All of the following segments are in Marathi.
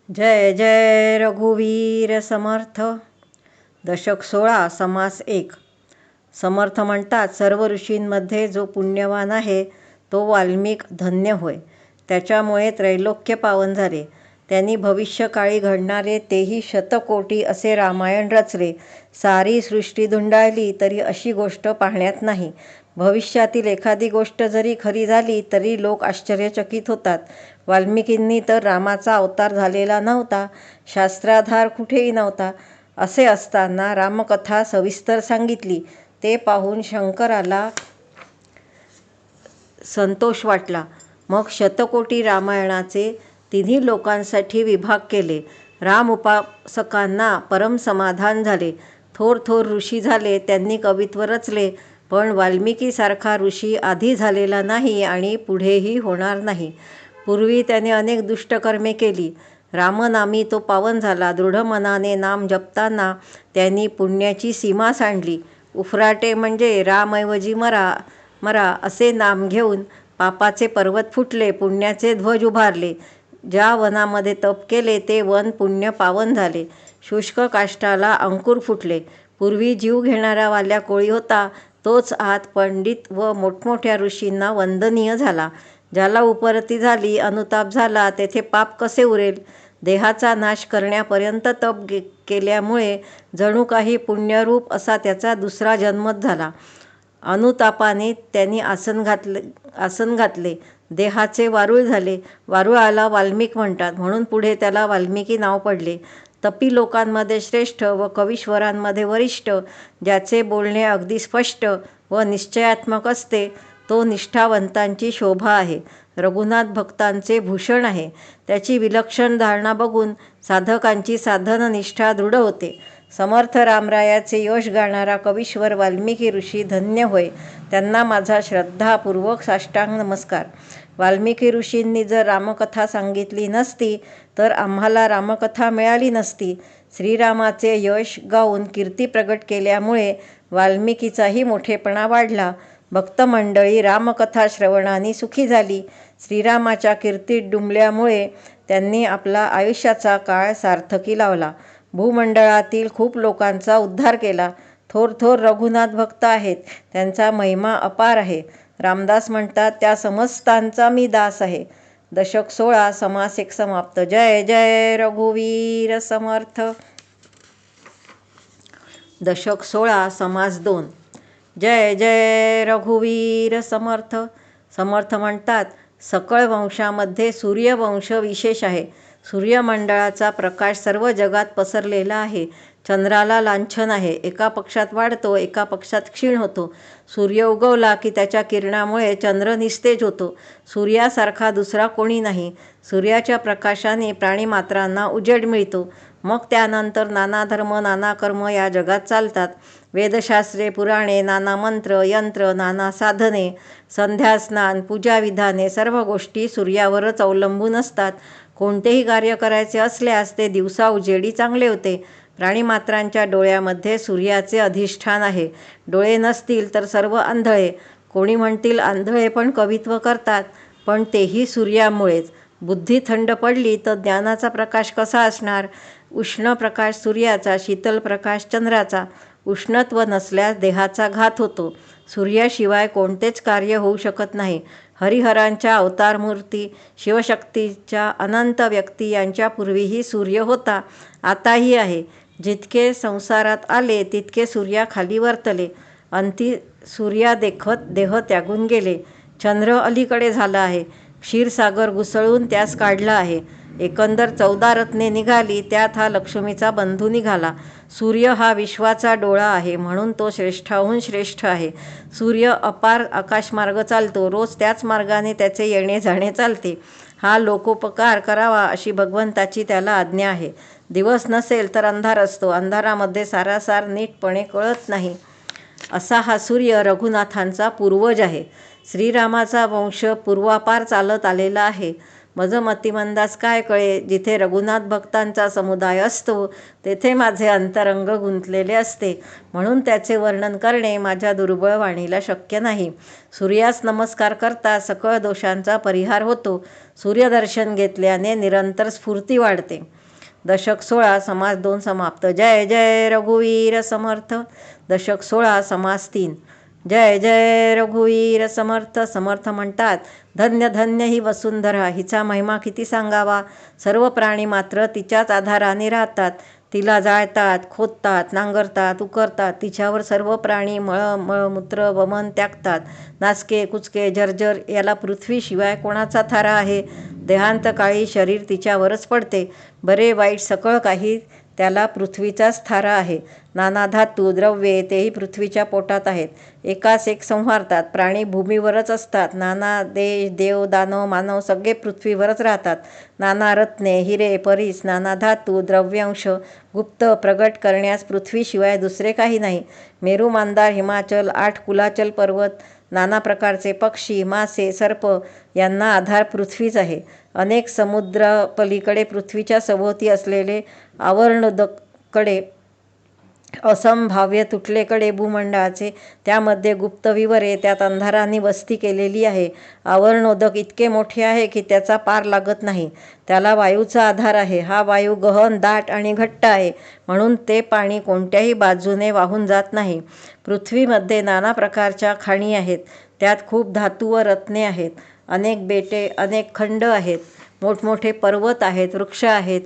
जय जय रघुवीर समर्थ. दशक 16 समास 1. समर्थ म्हणतात, सर्व ऋषींमध्ये जो पुण्यवान आहे तो वाल्मिक धन्य होय. त्याच्यामुळे त्रैलोक्य पावन झाले. त्यांनी भविष्यकाळी घडणारे तेही शतकोटी असे रामायण रचले. सारी सृष्टी धुंडाळली तरी अशी गोष्ट पाहण्यात नाही. भविष्यातील एखादी गोष्ट जरी खरी झाली तरी लोक आश्चर्यचकित होतात. वाल्मिकींनी तर रामाचा अवतार झालेला नव्हता, शास्त्राधार कुठेही नव्हता. असे असताना रामकथा सविस्तर सांगितली. ते पाहून शंकराला संतोष वाटला. मग शतकोटी रामायणाचे तिन्ही लोकांसाठी विभाग केले. राम उपासकांना परम समाधान झाले. थोर थोर ऋषी झाले, त्यांनी कवित्व रचले. पण वाल्मिकीसारखा ऋषी आधी झालेला नाही आणि पुढेही होणार नाही. पूर्वी त्याने अनेक दुष्टकर्मे केली. रामनामी तो पावन झाला. दृढ मनाने नाम जपताना त्यांनी पुण्याची सीमा सांडली. उफराटे म्हणजे रामऐवजी मरा मरा असे नाम घेऊन पापाचे पर्वत फुटले, पुण्याचे ध्वज उभारले. ज्या वनामध्ये तप केले ते वन पुण्य पावन झाले. शुष्क काष्ठाला अंकुर फुटले. पूर्वी जीव घेणारा वाल्या कोळी होता, तोच आज पंडित व मोठमोठ्या ऋषींना वंदनीय झाला. ज्याला उपरती झाली, अनुताप झाला, तेथे पाप कसे उरेल? देहाचा नाश करण्यापर्यंत तप केल्यामुळे जणू काही पुण्यरूप असा त्याचा दुसरा जन्मच झाला. अनुतापाने त्यांनी आसन घातले. देहाचे वारूळ झाले. वारुळाला वाल्मिक म्हणतात, म्हणून पुढे त्याला वाल्मिकी नाव पडले. तपी लोकांमध्ये श्रेष्ठ व कवीश्वरांमध्ये वरिष्ठ, ज्याचे बोलणे अगदी स्पष्ट व निश्चयात्मक असते, तो निष्ठावंतांची शोभा आहे. रघुनाथ भक्तांचे भूषण आहे. त्याची विलक्षण धारणा बघून साधकांची साधननिष्ठा दृढ होते. समर्थ रामरायाचे यश गाणारा कवीश्वर वाल्मिकी ऋषी धन्य होय. त्यांना माझा श्रद्धापूर्वक साष्टांग नमस्कार. वाल्मिकी ऋषींनी जर रामकथा सांगितली नसती तर आम्हाला रामकथा मिळाली नसती. श्रीरामाचे यश गाऊन कीर्ती प्रगट केल्यामुळे वाल्मिकीचाही मोठेपणा वाढला. भक्तमंडळी रामकथा श्रवणाने सुखी झाली. श्रीरामाच्या कीर्तीत डुंबल्यामुळे त्यांनी आपला आयुष्याचा काळ सार्थकी लावला. भूमंडळातील खूप लोकांचा उद्धार केला. थोर थोर रघुनाथ भक्त आहेत, त्यांचा महिमा अपार आहे. रामदास म्हणतात, त्या समस्तांचा मी दास आहे. दशक 16 समास 1 समाप्त. जय जय रघुवीर समर्थ. दशक 16 समास 2. जय जय रघुवीर समर्थ. समर्थ म्हणतात, सकळ वंशामध्ये सूर्यवंश विशेष आहे. सूर्यमंडळाचा प्रकाश सर्व जगात पसरलेला आहे. चंद्राला लांछन आहे. एका पक्षात वाढतो, एका पक्षात क्षीण होतो. सूर्य उगवला की त्याच्या किरणामुळे चंद्र निस्तेज होतो. सूर्यासारखा दुसरा कोणी नाही. सूर्याच्या प्रकाशाने प्राणीमात्रांना उजेड मिळतो. मग त्यानंतर नाना धर्म, नाना कर्म या जगात चालतात. वेदशास्त्रे, पुराणे, नाना मंत्र, यंत्र, नाना साधने, संध्यास्नान, पूजाविधाने सर्व गोष्टी सूर्यावरच अवलंबून असतात. कोणतेही कार्य करायचे असल्यास ते दिवसा उजेडी चांगले होते. प्राणीमात्रांच्या डोळ्यामध्ये सूर्याचे अधिष्ठान आहे. डोळे नसतील तर सर्व आंधळे. कोणी म्हणतील आंधळे पण कवित्व करतात, पण तेही सूर्यामुळेच. बुद्धी थंड पडली तर ज्ञानाचा प्रकाश कसा असणार? उष्ण प्रकाश सूर्याचा, शीतल प्रकाश चंद्राचा. उष्णत्व नसल्यास देहाचा घात होतो. सूर्याशिवाय कोणतेच कार्य होऊ शकत नाही. हरिहरांच्या अवतारमूर्ती, शिवशक्तीच्या अनंत व्यक्ती यांच्यापूर्वीही सूर्य होता, आताही आहे. जितके संसारात आले तितके सूर्याखाली वर्तले. अंती सूर्यादेखत देह त्यागून गेले. चंद्र अलीकडे झाला आहे. क्षीरसागर घुसळून त्यास काढला आहे. एकंदर 14 रत्ने निघाली, त्यात हा लक्ष्मीचा बंधू निघाला. सूर्य हा विश्वाचा डोळा आहे, म्हणून तो श्रेष्ठाहून श्रेष्ठ आहे. सूर्य अपार आकाशमार्ग चालतो. रोज त्याच मार्गाने त्याचे येणे जाणे चालते. हा लोकोपकार करावा अशी भगवंताची त्याला आज्ञा आहे. दिवस नसेल तर अंधार असतो. अंधारामध्ये सारासार नीटपणे कळत नाही. असा हा सूर्य रघुनाथांचा पूर्वज आहे. श्रीरामाचा वंश पूर्वापार चालत आलेला आहे. मज मतिमंदास काय कळे, जिथे रघुनाथ भक्तांचा समुदाय असतो तेथे माझे अंतरंग गुंतलेले असते, म्हणून त्याचे वर्णन करणे माझ्या दुर्बळ वाणीला शक्य नाही. सूर्यास नमस्कार करता सकळ दोषांचा परिहार होतो. सूर्यदर्शन घेतल्याने निरंतर स्फूर्ती वाढते. दशक 16 समास 2 समाप्त. जय जय रघुवीर समर्थ. दशक 16 समास 3. जय जय रघुवीर समर्थ. समर्थ म्हणतात, धन्य धन्य ही वसुंधरा, हिचा महिमा किती सांगावा. सर्व प्राणी मात्र तिच्याच आधाराने राहतात. तिला जाळतात, खोदतात, नांगरतात, उकरतात. तिच्यावर सर्व प्राणी मळमूत्र वमन त्यागतात. नासके कुचके जर्जर याला पृथ्वीशिवाय कोणाचा थारा आहे. देहांत काळी शरीर तिच्यावरच पडते. बरे वाईट सकळ काही त्याला पृथ्वीचाच थारा आहे. नाना धातू द्रव्ये तेही पृथ्वीच्या पोटात आहेत. एकास एक संहारतात. प्राणी भूमीवरच असतात. नाना देश देव दानव मानव सगळे पृथ्वीवरच राहतात. नाना रत्ने हिरे परीस नाना धातू द्रव्यांश गुप्त प्रगट करण्यास पृथ्वीशिवाय दुसरे काही नाही. मेरू मांदार हिमाचल 8 कुलाचल पर्वत, नाना प्रकारचे पक्षी मासे सर्प यांना आधार पृथ्वीच आहे. अनेक समुद्र पलीकडे पृथ्वीच्या सभोवती असलेले आवरणोदकडे असंभाव्य तुटलेकडे भूमंडळाचे, त्यामध्ये गुप्त विवरे, त्यात अंधाराने वस्ती केलेली आहे. आवरणोदक इतके मोठे आहे की त्याचा पार लागत नाही. त्याला वायूचा आधार आहे. हा वायू गहन दाट आणि घट्ट आहे, म्हणून ते पाणी कोणत्याही बाजूने वाहून जात नाही. पृथ्वीमध्ये नाना प्रकारच्या खाणी आहेत. त्यात खूप धातू व रत्ने आहेत. अनेक बेटे अनेक खंड आहेत. मोठमोठे पर्वत आहेत, वृक्ष आहेत.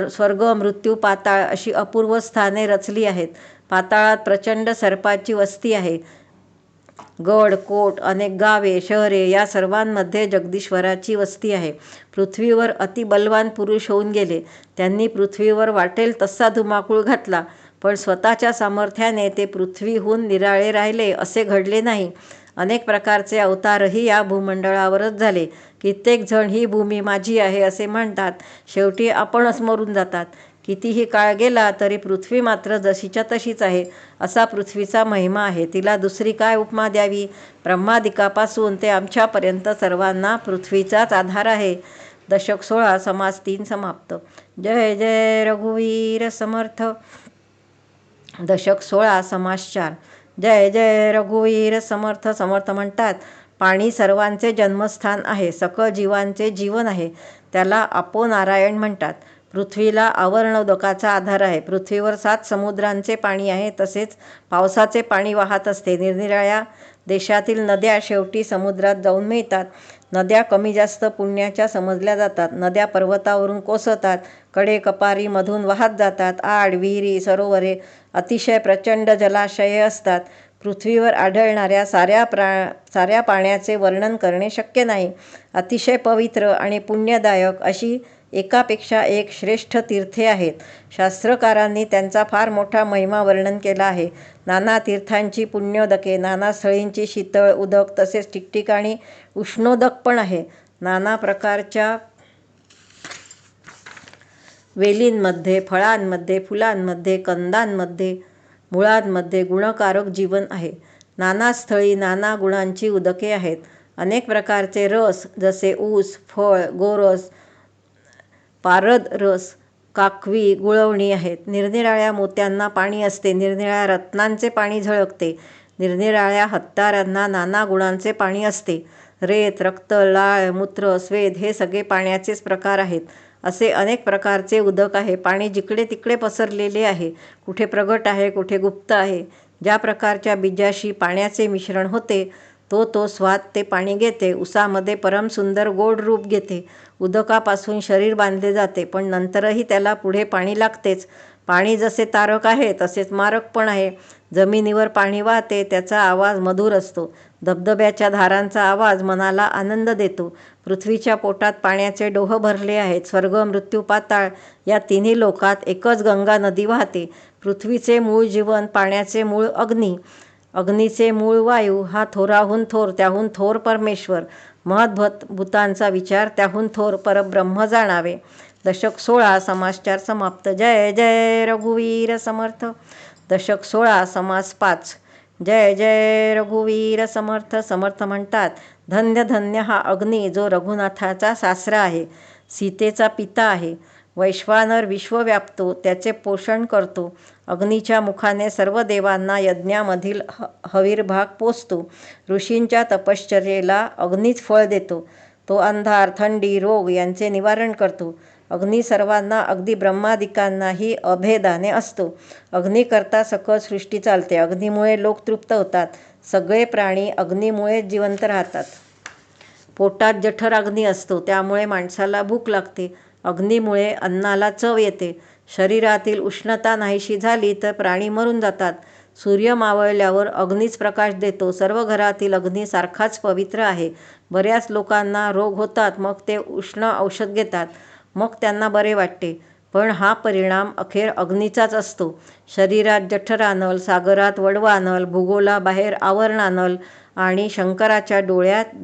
स्वर्ग मृत्यू पाताळ अशी अपूर्व स्थाने रचली आहेत. पाताळात प्रचंड सर्पाची वस्ती आहे. गड कोट अनेक गावे शहरे या सर्वांमध्ये जगदीश्वराची वस्ती आहे. पृथ्वीवर अतिबलवान पुरुष होऊन गेले. त्यांनी पृथ्वीवर वाटेल तसा धुमाकूळ घातला, पण स्वतःच्या सामर्थ्याने ते पृथ्वीहून निराळे राहिले असे घडले नाही. अनेक प्रकारचे अवतारही या भूमंडळावरच झाले. कित्येक जण ही भूमी माझी आहे असे म्हणतात. शेवटी आपणच मरून जातात. कितीही काळ गेला तरी पृथ्वी मात्र जशीच्या तशीच आहे. असा पृथ्वीचा महिमा आहे. तिला दुसरी काय उपमा द्यावी. ब्रह्मादिकापासून ते आमच्यापर्यंत सर्वांना पृथ्वीचाच आधार आहे. दशक 16 समास 3 समाप्त. जय जय रघुवीर समर्थ. दशक 16 समास 4. जय जय रघुवीर समर्थ. समर्थ म्हणतात, पाणी सर्वांचे जन्मस्थान आहे. सकळ जीवांचे जीवन आहे. त्याला आपो नारायण म्हणतात. पृथ्वीला आवरणोदकाचा आधार आहे. पृथ्वीवर 7 समुद्रांचे पाणी आहे. तसेच पावसाचे पाणी वाहत असते. निरनिराळ्या देशातील नद्या शेवटी समुद्रात जाऊन मिळतात. नद्या कमी जास्त पुण्याच्या समजल्या जातात. नद्या पर्वतावरून कोसळतात. कडे कपारीमधून वाहत जातात. आड विहिरी सरोवरे अतिशय प्रचंड जलाशये असतात. पृथ्वीवर आढळणाऱ्या साऱ्या पाण्याचे वर्णन करणे शक्य नाही. अतिशय पवित्र आणि पुण्यदायक अशी एकापेक्षा एक श्रेष्ठ तीर्थे आहेत. शास्त्रकारांनी त्यांचा फार मोठा महिमा वर्णन केला आहे. नाना तीर्थांची पुण्योदके, नाना स्थळींची शीतळ उदक, तसेच ठिकठिकाणी उष्णोदक पण आहे. नाना प्रकारच्या वेलींमध्ये, फळांमध्ये, फुलांमध्ये, कंदांमध्ये, मुळांमध्ये गुणकारक जीवन आहे. नाना स्थळी नाना गुणांची उदके आहेत. अनेक प्रकारचे रस जसे ऊस फळ, गोरस, पारद रस, काकवी, गुळवणी आहेत. निरनिराळ्या मोत्यांना पाणी असते. निरनिराळ्या रत्नांचे पाणी झळकते. निरनिराळ्या हत्यारांना नाना गुणांचे पाणी असते. रेत, रक्त, लाळ, मूत्र, स्वेद हे सगळे पाण्याचेच प्रकार आहेत. असे अनेक प्रकारचे उदक आहे. पाणी जिकडे तिकडे पसरलेले आहे. कुठे प्रगट आहे, कुठे गुप्त आहे. ज्या प्रकारच्या बीजाशी पाण्याचे मिश्रण होते तो स्वाद ते पाणी घेते. उसामध्ये परमसुंदर गोड रूप घेते. उदकापासून शरीर बांधले जाते, पण नंतरही त्याला पुढे पाणी लागतेच. पाणी जसे तारक आहे तसेच मारक पण आहे. जमिनीवर पाणी वाहते, त्याचा आवाज मधुर असतो. धबधब्याच्या धारांचा आवाज मनाला आनंद देतो. पृथ्वीच्या पोटात पाण्याचे डोह भरले आहेत. स्वर्ग मृत्यू पाताळ या तिन्ही लोकात एकच गंगा नदी वाहते. पृथ्वीचे मूळ जीवन, पाण्याचे मूळ अग्नी, अग्नीचे मूळ वायू, हा थोराहून थोर, त्याहून थोर परमेश्वर. महद्भूतांचा विचार, त्याहून थोर परब्रह्म जाणावे. दशक 16 समास 4 समाप्त. जय जय रघुवीर समर्थ. दशक 16 समास 5. जय जय रघुवीर समर्थ. समर्थ म्हणतात, धन्य धन्य हा अग्नी जो रघुनाथाचा सासरा आहे, सीतेचा पिता आहे. वैश्वानर विश्व व्यापतो, त्याचे पोषण करतो. अग्नीच्या मुखाने सर्व देवांना यज्ञामधील हविर्भाग पोचतो. ऋषींच्या तपश्चर्येला अग्नीच फळ देतो. तो अंधार, थंडी, रोग यांचे निवारण करतो. अग्नी सर्वांना, अगदी ब्रह्मादिकांनाही अभेदाने असतो. अग्नीकरता सकळ सृष्टी चालते. अग्नीमुळे लोक तृप्त होतात. सगळे प्राणी अग्नीमुळेच जिवंत राहतात. पोटात जठर अग्नी असतो, त्यामुळे माणसाला भूक लागते. अग्नीमुळे अन्नाला चव येते. शरीरातील उष्णता नाहीशी झाली तर प्राणी मरून जातात. सूर्य मावळल्यावर अग्नीच प्रकाश देतो. सर्व घरातील अग्नी सारखाच पवित्र आहे. बऱ्याच लोकांना रोग होतात, मग ते उष्ण औषध घेतात, मग त्यांना बरे वाटते. पण हा परिणाम अखेर अग्नीचाच असतो. शरीरात जठर आणल, सागरात वडवा आणल, भूगोलाबाहेर आवरण आणल आणि शंकराच्या डोळ्यात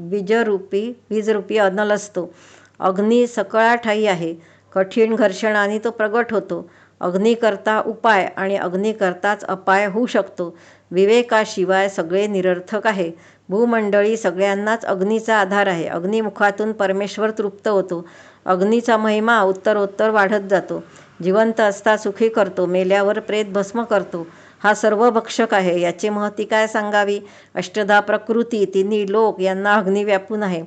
वीजरूपी अनल असतो. अग्नी सकळा ठाई आहे. कठीण घर्षणाने तो प्रगट होतो. अग्नीकरता उपाय आणि अग्नीकरताच अपाय होऊ शकतो. विवेकाशिवाय सगळे निरर्थक आहे. भूमंडळी सगळ्यांनाच अग्नीचा आधार आहे. अग्निमुखातून परमेश्वर तृप्त होतो. अग्नीचा महिमा उत्तरोत्तर वाढत जातो. जिवंत असता सुखी करतो, मेल्यावर प्रेत भस्म करतो. हा सर्व भक्षक आहे. याची महती काय सांगावी. अष्टधा प्रकृती, तिन्ही लोक यांना अग्नी व्यापून आहे.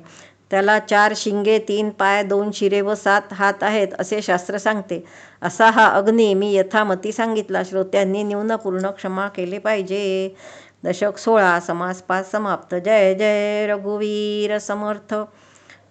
त्याला 4 शिंगे, 3 पाय, 2 शिरे व 7 हात आहेत असे शास्त्र सांगते. असा हा अग्नी मी यथामती सांगितला. श्रोत्यांनी न्यूनपूर्ण क्षमा केले पाहिजे. दशक 16 समास 5 समाप्त. जय जय रघुवीर समर्थ.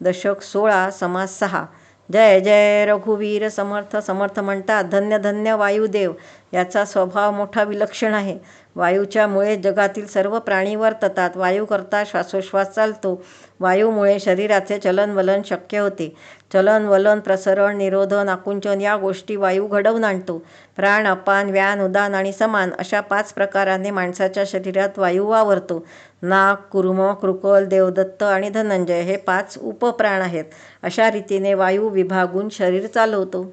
दशक 16 समास 6. जय जय रघुवीर समर्थ. समर्थ म्हणतात, धन्य धन्य वायुदेव. याचा स्वभाव मोठा विलक्षण आहे. वायूच्या मुळे जगातील सर्व प्राणी वर्ततात. वायूकरता श्वासोश्वास चालतो. वायूमुळे शरीराचे चलनवलन शक्य होते. चलनवलन, प्रसरण, निरोधन, आकुंचन या गोष्टी वायू घडवून आणतो. प्राण, अपान, व्यान, उदान आणि समान अशा 5 प्रकाराने माणसाच्या शरीरात वायू वावरतो. नाग, कुर्म, कृकल, देवदत्त आणि धनंजय हे 5 उपप्राण आहेत. अशा रीतीने वायू विभागून शरीर चालवतो.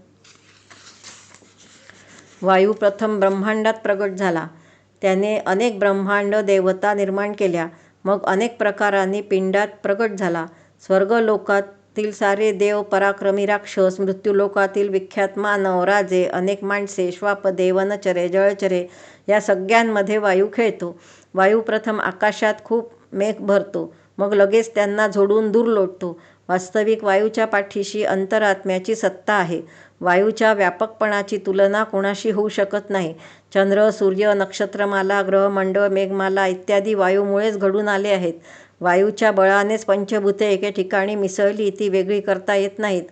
वायू प्रथम ब्रह्मांडात प्रगट झाला. त्याने अनेक ब्रह्मांड देवता निर्माण केल्या. मग अनेक प्रकारांनी पिंडात प्रगट झाला. स्वर्गलोकातील सारे देव, पराक्रमी राक्षस, मृत्यूलोकातील विख्यात मानव, राजे, अनेक माणसे, श्वापदे, वनचरे, जळचरे या सगळ्यांमध्ये वायू खेळतो. वायू प्रथम आकाशात खूप मेघ भरतो, मग लगेच त्यांना झोडून दूर लोटतो. वास्तविक वायूच्या पाठीशी अंतरात्म्याची सत्ता आहे. वायूच्या व्यापकपणाची तुलना कोणाशी होऊ शकत नाही. चंद्र, सूर्य, नक्षत्रमाला, ग्रहमंडळ, मेघमाला इत्यादी वायूमुळेच घडून आले आहेत. वायूच्या बळानेच पंचभूते एके ठिकाणी मिसळली ती वेगळी करता येत नाहीत.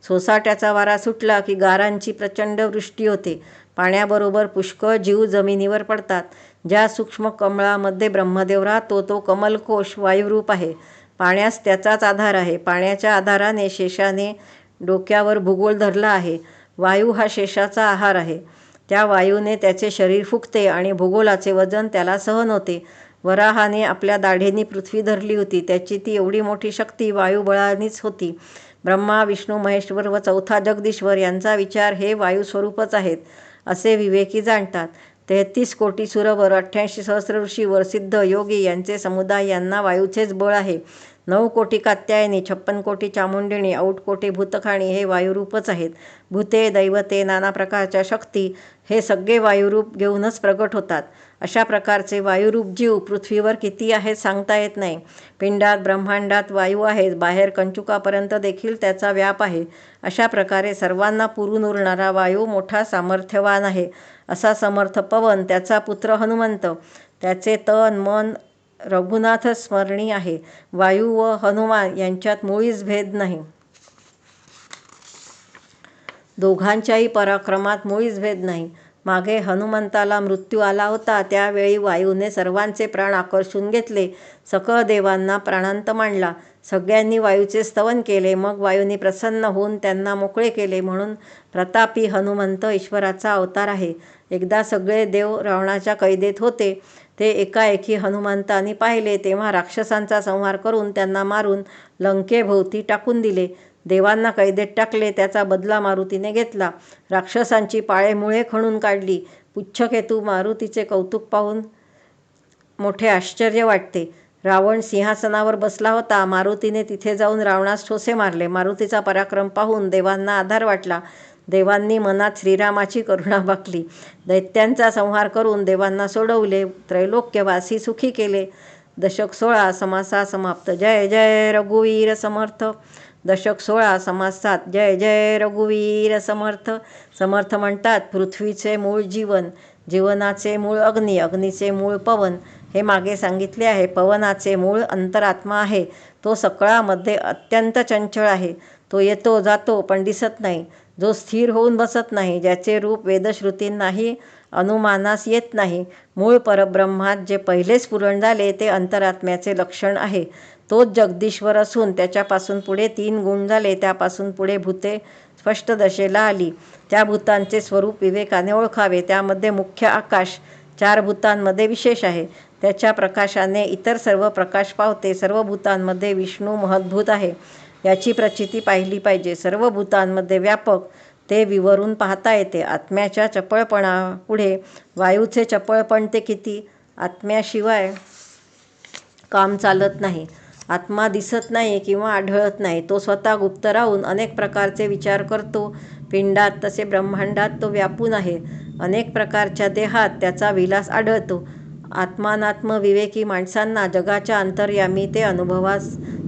सोसाट्याचा वारा सुटला की गारांची प्रचंड वृष्टी होते. पाण्याबरोबर पुष्कळ जीव जमिनीवर पडतात. ज्या सूक्ष्म कमळामध्ये ब्रह्मदेव राहतो तो कमलकोश वायुरूप आहे. पाण्यास त्याचाच आधार आहे. पाण्याच्या आधाराने शेषाने डोक्यावर भूगोल धरला आहे. वायू हा शेषाचा आहार आहे. त्या वायूने त्याचे शरीर फुगते आणि भूगोलाचे वजन त्याला सहन होते. वराहाने आपल्या दाढेनी पृथ्वी धरली होती. त्याची ती एवढी मोठी शक्ती वायुबळानेच होती. ब्रह्मा, विष्णू, महेश्वर व चौथा जगदीश्वर यांचा विचार हे वायुस्वरूपच आहेत असे विवेकी जाणतात. 33 कोटी सुरवर, 88 सहस्र ऋषीवर, सिद्ध, योगी यांचे समुदाय यांना वायूचेच बळ आहे. 9 कोटी कात्यायनी, 56 कोटी चामुंडिणी, 8 कोटी भूतखाणी हे वायुरूपच आहेत. भूते, दैवते, नाना प्रकारच्या शक्ती हे सगळे वायुरूप घेऊनच प्रगट होतात. अशा प्रकारचे वायुरूप जीव पृथ्वीवर किती आहेत सांगता येत नाही. पिंडात, ब्रह्मांडात वायू आहेत. बाहेर कंचुकापर्यंत देखील त्याचा व्याप आहे. अशा प्रकारे सर्वांना पुरून उरणारा वायू मोठा सामर्थ्यवान आहे. असा समर्थ पवन त्याचा पुत्र हनुमंत. त्याचे तन मन रघुनाथ स्मरणी आहे. वायू व हनुमान यांच्यात मुळीच भेद नाही. दोघांच्याही पराक्रमात मुळीच भेद नाही. मागे हनुमंताला मृत्यू आला होता, त्यावेळी वायूने सर्वांचे प्राण आकर्षून घेतले. सकळ देवांना प्राणांत मांडला. सगळ्यांनी वायूचे स्तवन केले. मग वायूने प्रसन्न होऊन त्यांना मोकळे केले. म्हणून प्रतापी हनुमंत ईश्वराचा अवतार आहे. एकदा सगळे देव रावणाच्या कैदेत होते. ते एकाएकी हनुमंतांनी पाहिले तेव्हा राक्षसांचा संहार करून त्यांना मारून लंकेभोवती टाकून दिले. देवांना कैदेत टाकले, त्याचा बदला मारुतीने घेतला. राक्षसांची पाळेमुळे खणून काढली. पुच्छकेतू मारुतीचे कौतुक पाहून मोठे आश्चर्य वाटते. रावण सिंहासनावर बसला होता. मारुतीने तिथे जाऊन रावणास ठोसे मारले. मारुतीचा पराक्रम पाहून देवांना आधार वाटला. देवांनी मनात श्रीरामाची करुणा बघली. दैत्यांचा संहार करून देवांना सोडवले. त्रैलोक्यवासी सुखी केले. दशक 16 समासा समाप्त. जय जय रघुवीर समर्थ. दशक 16 समास 7. जय जय रघुवीर समर्थ. समर्थ म्हणतात, पृथ्वीचे मूळ जीवन, जीवनाचे मूळ अग्नी, अग्नीचे मूळ पवन. हे मागे सांगितले आहे. पवनाचे मूळ अंतरात्मा आहे. तो सकळामध्ये अत्यंत चंचल आहे. तो येतो जातो पण दिसत नाही. जो स्थिर होऊन बसत नाही, ज्याचे रूप वेदश्रुतींनाही अनुमानास येत नाही. मूळ परब्रह्मात जे पहिले स्फुरण झाले ते अंतरात्म्याचे लक्षण आहे. तोच जगदीश्वर असून त्याच्यापासून पुढे 3 गुण झाले. त्यापासून पुढे भूते स्पष्ट दशेला आली. त्या भूतांचे स्वरूप विवेकाने ओळखावे. त्यामध्ये मुख्य आकाश 4 भूतांमध्ये विशेष आहे. त्याच्या प्रकाशाने इतर सर्व प्रकाश पावते. सर्व भूतांमध्ये विष्णू महद्भूत आहे, याची प्रचिती पाहिली पाहिजे. सर्व भूतांमध्ये व्यापक, ते विवरून पाहता येते. आत्म्याच्या चपळपणापुढे वायूचे चपळपण ते किती. आत्म्याशिवाय काम चालत नाही. आत्मा दिसत नाही किंवा आढळत नाही. तो स्वतः गुप्त राहून अनेक प्रकारचे विचार करतो. पिंडात तसे ब्रह्मांडात तो व्यापून आहे. अनेक प्रकारच्या देहात त्याचा विलास आढळतो. आत्मानात्म विवेकी माणसांना जगाच्या अंतर्यामी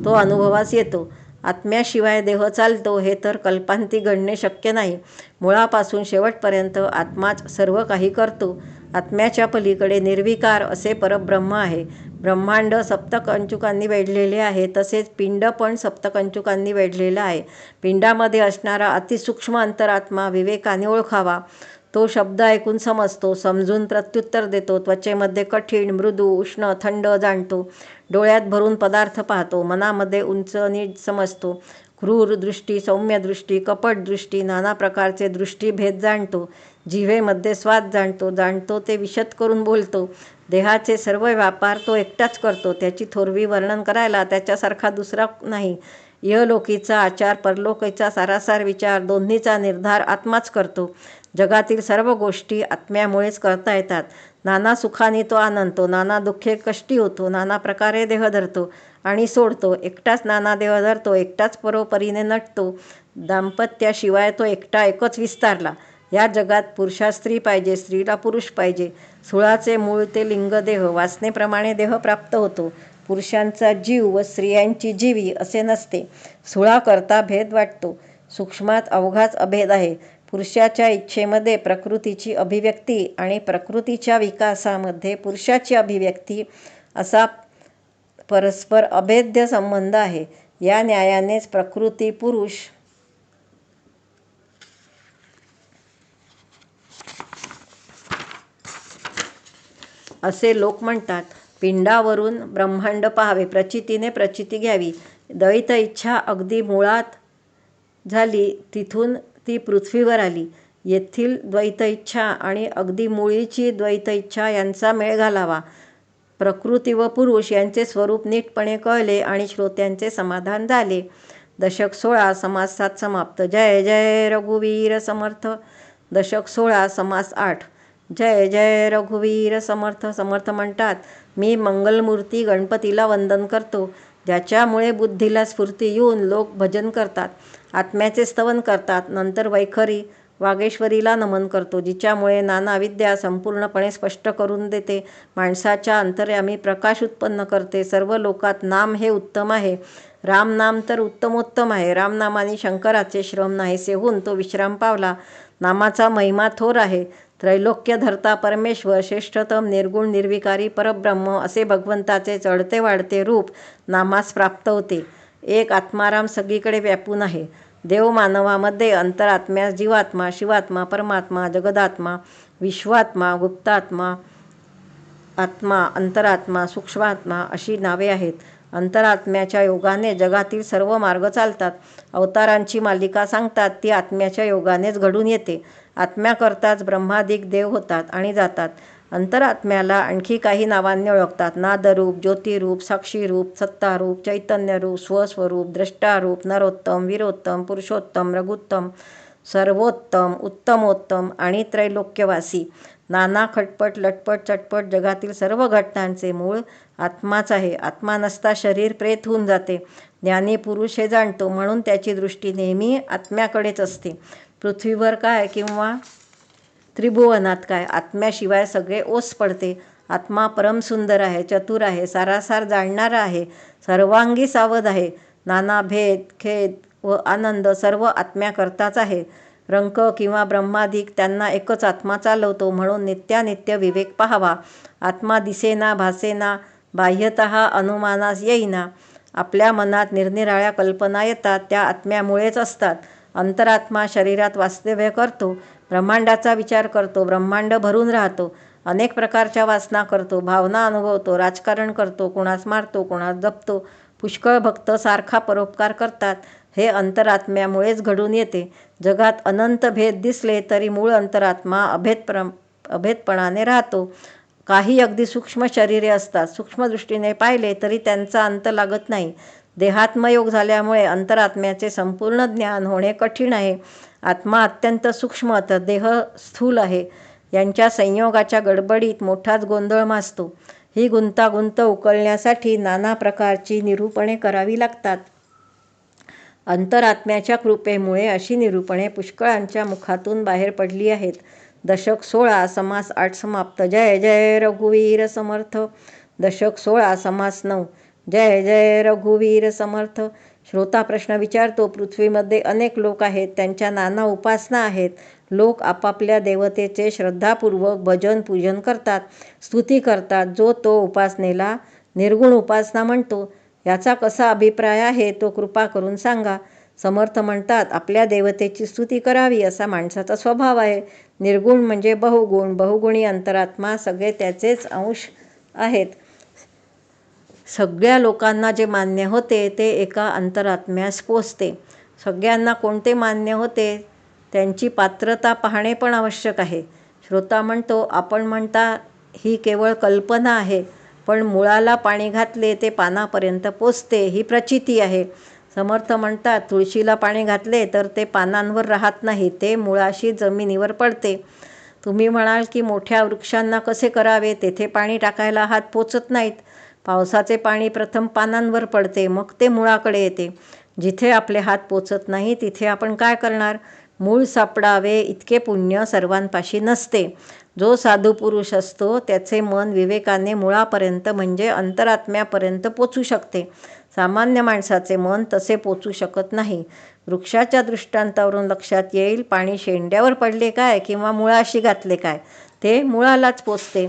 तो अनुभवास येतो. आत्म्याशिवाय देह चालतो हे तर कल्पांती गणणे शक्य नाही. मुळापासून शेवटपर्यंत आत्माच सर्व काही करतो. आत्म्याच्या पलीकडे निर्विकार असे परब्रह्म आहे. ब्रह्मांड सप्तकंचुकांनी वेढलेले आहे, तसेच पिंड पण सप्तकंचुकांनी वेढलेला आहे. पिंडामध्ये असणारा अतिसूक्ष्म अंतरात्मा विवेकाने ओळखावा. तो शब्द ऐकून समजतो, समजून प्रत्युत्तर देतो. त्वचेमध्ये कठीण, मृदू, उष्ण, थंड जाणतो. डोळ्यात भरून पदार्थ पाहतो. मनामध्ये उंच नीच समजतो. क्रूर दृष्टी, सौम्य दृष्टी, कपट दृष्टी, नाना प्रकारचे दृष्टीभेद जाणतो. जिव्हेमध्ये स्वाद जाणतो ते विशद करून बोलतो. देहाचे सर्व व्यापार तो एकटाच करतो. त्याची थोरवी वर्णन करायला त्याच्यासारखा दुसरा नाही. इहलोकीचा आचार, परलोकीचा सारासार विचार, दोन्हीचा निर्धार आत्माच करतो. जगातील सर्व गोष्टी आत्म्यामुळेच करता येतात. नाना सुखाने तो आनंदतो, नाना दुःखे कष्टी होतो, नाना प्रकारे देह धरतो आणि सोडतो. एकटाच नाना देह धरतो, एकटाच परोपरीने नटतो. दाम्पत्याशिवाय तो एकच विस्तारला. या जगात पुरुषास स्त्री पाहिजे, स्त्रीला पुरुष पाहिजे. सुळाचे मूळ ते लिंगदेह, वासनेप्रमाणे देह प्राप्त होतो. पुरुषांचा जीव व स्त्रियांची जीवी असे नसते. सुळाकरता भेद वाटतो. सूक्ष्मात अवघाच अभेद आहे. पुरुषाच्या इच्छेमध्ये प्रकृतीची अभिव्यक्ती आणि प्रकृतीच्या विकासामध्ये पुरुषाची अभिव्यक्ती असा परस्पर अभेद्य संबंध आहे. या न्यायानेच प्रकृती पुरुष असे लोक म्हणतात. पिंडावरून ब्रह्मांड पाहावे, प्रचितीने प्रचिती घ्यावी. द्वैत इच्छा अगदी मुळात झाली, तिथून ती पृथ्वीवर आली. येथील द्वैत इच्छा आणि अगदी मुळीची द्वैत इच्छा यांचा मेळ घालावा. प्रकृती व पुरुष यांचे स्वरूप नीटपणे कळले आणि श्रोत्यांचे समाधान झाले. दशक 16 समास 7 समाप्त. जय जय रघुवीर समर्थ. दशक 16 समास 8. जय जय रघुवीर समर्थ. समर्थ म्हणतात, मी मंगलमूर्ती गणपतीला वंदन करतो, ज्याच्यामुळे बुद्धीला स्फूर्ती येऊन लोक भजन करतात, आत्म्याचे स्तवन करतात. नंतर वैखरी वागेश्वरीला नमन करतो, जिच्यामुळे नाना विद्या संपूर्णपणे स्पष्ट करून देते, माणसाच्या अंतर्यामी प्रकाश उत्पन्न करते. सर्व लोकात नाम हे उत्तम आहे. रामनाम तर उत्तमोत्तम आहे. रामनामाने शंकराचे श्रम नाहीसे होऊन तो विश्राम पावला. नामाचा महिमा थोर आहे. त्रैलोक्य धरता परमेश्वर, श्रेष्ठतम निर्गुण निर्विकारी परब्रह्म असे भगवंताचे चढते वाढते रूप नामास प्राप्त होते. एक आत्माराम सगळीकडे व्यापून आहे. देव मानवामध्ये अंतरात्म्यास जीवात्मा, शिवात्मा, परमात्मा, जगदात्मा, विश्वात्मा, गुप्तात्मा, आत्मा, अंतरात्मा, सूक्ष्मात्मा अशी नावे आहेत. अंतरात्म्याच्या योगाने जगातील सर्व मार्ग चालतात. अवतारांची मालिका सांगतात ती आत्म्याच्या योगानेच घडून येते. आत्म्याकरताच ब्रह्मादिक देव होतात आणि जातात. अंतरात्म्याला आणखी काही नावांनी ओळखतात. नादरूप, ज्योतिरूप, साक्षीरूप, सत्तारूप, चैतन्यरूप, स्वस्वरूप, द्रष्टारूप, नरोत्तम, वीरोत्तम, पुरुषोत्तम, रघुत्तम, सर्वोत्तम, उत्तमोत्तम आणि त्रैलोक्यवासी. नाना खटपट लटपट चटपट जगातील सर्व घटनांचे मूळ आत्माच आहे. आत्मा नसता शरीर प्रेत होऊन जाते. ज्ञानी पुरुष हे जाणतो, म्हणून त्याची दृष्टी नेहमी आत्म्याकडेच असते. पृथ्वीवर काय किंवा त्रिभुवनात काय, आत्म्याशिवाय सगळे ओस पडते. आत्मा परमसुंदर आहे, चतुर आहे, सारासार जाणणारा आहे, सर्वांगी सावध आहे. नाना भेद, खेद व आनंद सर्व आत्म्याकरताच आहे. रंक किंवा ब्रह्मादिक त्यांना एकच आत्मा चालवतो, म्हणून नित्यानित्य विवेक पाहावा. आत्मा दिसेना, भासेना, बाह्यतः अनुमानास येईना. आपल्या मनात निरनिराळ्या कल्पना येतात, त्या आत्म्यामुळेच असतात. अंतरात्मा शरीरात वास्तव्य करतो, ब्रह्मांडाचा विचार करतो, ब्रह्मांड भरून राहतो, अनेक प्रकारच्या वासना करतो, भावना अनुभवतो, राजकारण करतो, कुणास मारतो, कुणास जपतो. पुष्कळ भक्त सारखा परोपकार करतात. हे अंतरात्म्यामुळेच घडून येते. जगात अनंत भेद दिसले तरी मूळ अंतरात्मा अभेदपणाने राहतो. काही अगदी सूक्ष्म शरीरे असतात, सूक्ष्म दृष्टीने पाहिले तरी त्यांचा अंत लागत नाही. देहात्मयोग झाल्यामुळे अंतरात्म्याचे संपूर्ण ज्ञान होणे कठीण आहे. आत्मा अत्यंत सूक्ष्म तर देह स्थूल आहे. यांच्या संयोगाच्या गडबडीत मोठाच गोंधळ माजतो. ही गुंतागुंत उकलण्यासाठी नाना प्रकारची निरूपणे करावी लागतात. अंतरात्म्याच्या कृपेमुळे अशी निरूपणे पुष्कळांच्या मुखातून बाहेर पडली आहेत. दशक 16 समास 8 समाप्त. जय जय रघुवीर समर्थ. दशक 16 समास 9. जय जय रघुवीर समर्थ. श्रोता प्रश्न विचारतो, पृथ्वीमध्ये अनेक लोक आहेत, त्यांच्या नाना उपासना आहेत. लोक आपापल्या देवतेचे श्रद्धापूर्वक भजन पूजन करतात, स्तुती करतात. जो तो उपासनेला निर्गुण उपासना म्हणतो. याचा कसा अभिप्राय आहे तो कृपा करून सांगा. समर्थ म्हणतात, आपल्या देवतेची स्तुती करावी असा माणसाचा स्वभाव आहे. निर्गुण म्हणजे बहुगुण, बहुगुणी अंतरात्मा, सगळे त्याचेच अंश आहेत. सगळ्या लोकांना जे मान्य होते ते एका अंतरात्म्यास पोचते. सगळ्यांना कोणते मान्य होते त्यांची पात्रता पाहणे पण आवश्यक आहे. श्रोता म्हणतो, आपण म्हणता ही केवळ कल्पना आहे, पण मुळाला पाणी घातले ते पानापर्यंत पोचते, ही प्रचिती आहे. समर्थ म्हणतात, तुळशीला पाणी घातले तर ते पानांवर राहत नाही, ते मुळाशी जमिनीवर पडते. तुम्ही म्हणाल की मोठ्या वृक्षांना कसे करावे, तेथे पाणी टाकायला हात पोचत नाहीत. पावसाचे पाणी प्रथम पानांवर पडते, मग ते मुळाकडे येते. जिथे आपले हात पोचत नाही तिथे आपण काय करणार. मूळ सापडावे इतके पुण्य सर्वांपाशी नसते. जो साधू पुरुष असतो त्याचे मन विवेकाने मुळापर्यंत म्हणजे अंतरात्म्यापर्यंत पोचू शकते. सामान्य माणसाचे मन तसे पोचू शकत नाही. वृक्षाच्या दृष्टांतावरून लक्षात येईल, पाणी शेंड्यावर पडले काय किंवा मुळाशी घातले काय, ते मुळालाच पोचते.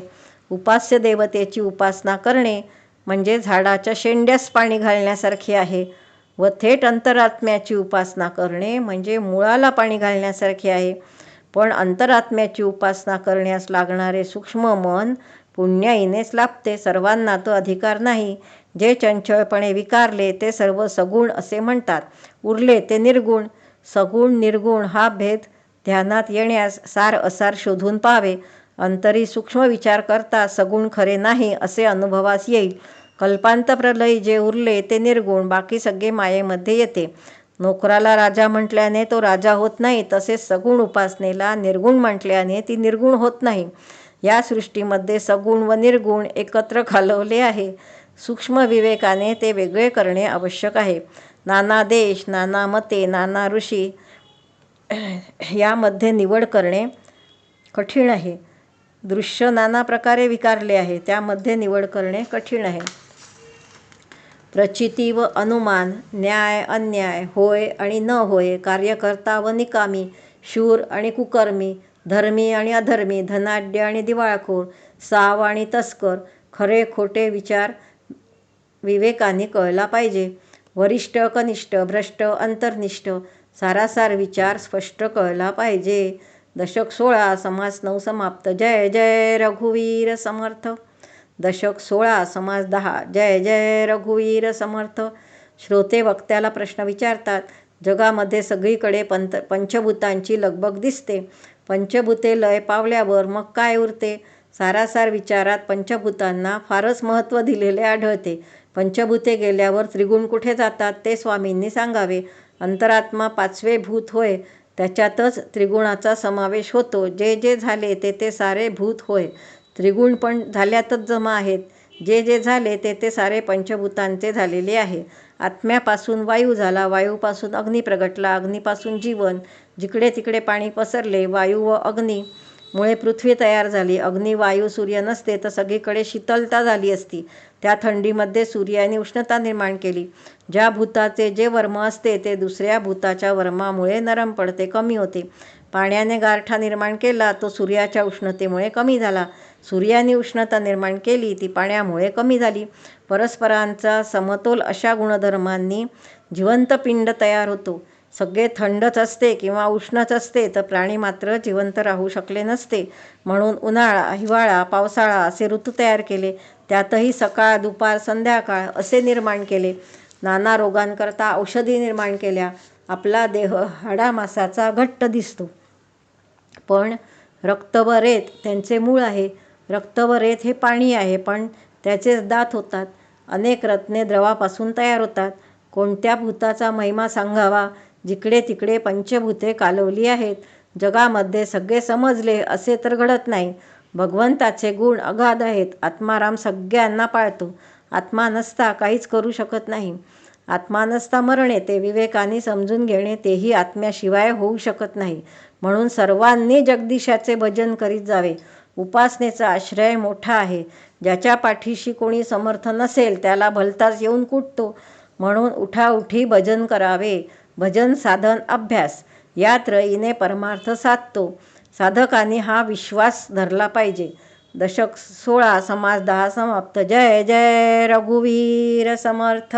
उपास्य देवतेची उपासना करणे म्हणजे झाडाच्या शेंड्यास पाणी घालण्यासारखे आहे व थेट अंतरात्म्याची उपासना करणे म्हणजे मुळाला पाणी घालण्यासारखे आहे. पण अंतरात्म्याची उपासना करण्यास लागणारे सूक्ष्म मन पुण्याईनेच लाभते. सर्वांना तो अधिकार नाही. जे चंचळपणे विकारले ते सर्व सगुण असे म्हणतात, उरले ते निर्गुण. सगुण निर्गुण हा भेद ध्यानात येण्यास सार असार शोधून पाहावे. अंतरी सूक्ष्म विचार करता सगुण खरे नाही असे अनुभवास येईल. कल्पांतप्रलयी जे उरले ते निर्गुण, बाकी सगळे मायेमध्ये येते. नोकराला राजा म्हटल्याने तो राजा होत नाही, तसेच सगुण उपासनेला निर्गुण म्हटल्याने ती निर्गुण होत नाही. या सृष्टीमध्ये सगुण व निर्गुण एकत्र घालवले आहे. सूक्ष्म विवेकाने ते वेगळे करणे आवश्यक आहे. नाना देश, नाना मते, नाना ऋषी यामध्ये निवड करणे कठीण आहे. दृश्य नाना प्रकारे विकारले आहे, त्यामध्ये निवड करणे कठीण आहे. प्रचिती व अनुमान, न्याय अन्याय, होय आणि न होय, कार्यकर्ता व निकामी, शूर आणि कुकर्मी, धर्मी आणि अधर्मी, धनाढ्य आणि दिवाळखोर, साव आणि तस्कर, खरे खोटे विचार विवेकाने कळला पाहिजे. वरिष्ठ कनिष्ठ, भ्रष्ट अंतर्निष्ठ, सारासार विचार स्पष्ट कळला पाहिजे. दशक 16 समास 9 समाप्त. जय जय रघुवीर समर्थ. दशक 16 समास 10. जय जय रघुवीर समर्थ. श्रोते वक्त्याला प्रश्न विचारतात. जगामध्ये सगळीकडे पंचभूतांची लगबग दिसते. पंचभूते लय पावल्यावर मग काय उरते. सारासार विचारात पंचभूतांना फारच महत्त्व दिलेले आढळते. पंचभूते गेल्यावर त्रिगुण कुठे जातात ते स्वामींनी सांगावे. अंतरात्मा 5वे भूत होय. त्याच्यातच त्रिगुणाचा समावेश होतो. जे जे झाले ते ते सारे भूत होय. त्रिगुण पण झाल्यातच जमा आहेत. जे जे झाले ते ते सारे पंचभूतांचे झालेले आहे. आत्म्यापासून वायू झाला, वायूपासून अग्नी प्रगटला, अग्नीपासून जीवन, जिकडे तिकडे पाणी पसरले. वायू व अग्नी मुळे पृथ्वी तयार झाली. अग्नी वायू सूर्य नसते तर सगळीकडे शीतलता झाली असती. त्या थंडीमध्ये सूर्याने उष्णता निर्माण केली. ज्या भूताचे जे वर्म असते ते दुसऱ्या भूताच्या वर्मामुळे नरम पडते, कमी होते. पाण्याने गारठा निर्माण केला, तो सूर्याच्या उष्णतेमुळे कमी झाला. सूर्याने उष्णता निर्माण केली, ती पाण्यामुळे कमी झाली. परस्परांचा समतोल अशा गुणधर्मांनी जिवंत पिंड तयार होतो. सगळे थंडच असते किंवा उष्णच असते तर प्राणी मात्र जिवंत राहू शकले नसते. म्हणून उन्हाळा, हिवाळा, पावसाळा असे ऋतू तयार केले. त्यातही सकाळ, दुपार, संध्याकाळ असे निर्माण केले. नाना रोगांकरता औषधी निर्माण केल्या. आपला देह हाडामासाचा घट्ट दिसतो, पण रक्त व रेत त्यांचे मूळ आहे. रक्त व रेत हे पाणी आहे, पण त्याचेच दात होतात. अनेक रत्ने द्रवापासून तयार होतात. कोणत्या भूताचा महिमा सांगावा? जिकडे तिकडे पंचभूते कालवली आहेत. जगामध्ये सगळे समजले असे तर घडत नाही. भगवंताचे गुण अगाध आहेत. आत्माराम सगळ्यांना पाळतो. आत्मा नसता काहीच करू शकत नाही. आत्मा नसता मरण येते. विवेकाने समजून घेणे तेही आत्म्याशिवाय होऊ शकत नाही. म्हणून सर्वांनी जगदीशाचे भजन करीत जावे. उपासनेचा आश्रय मोठा आहे. ज्याच्या पाठीशी कोणी समर्थ नसेल त्याला भलताच येऊन कुटतो. म्हणून उठाउठी भजन करावे. भजन, साधन, अभ्यास या त्रयीने परमार्थ साधतो. साधकांनी हा विश्वास धरला पाहिजे. दशक 16 समास 10 समाप्त. जय जय रघुवीर समर्थ.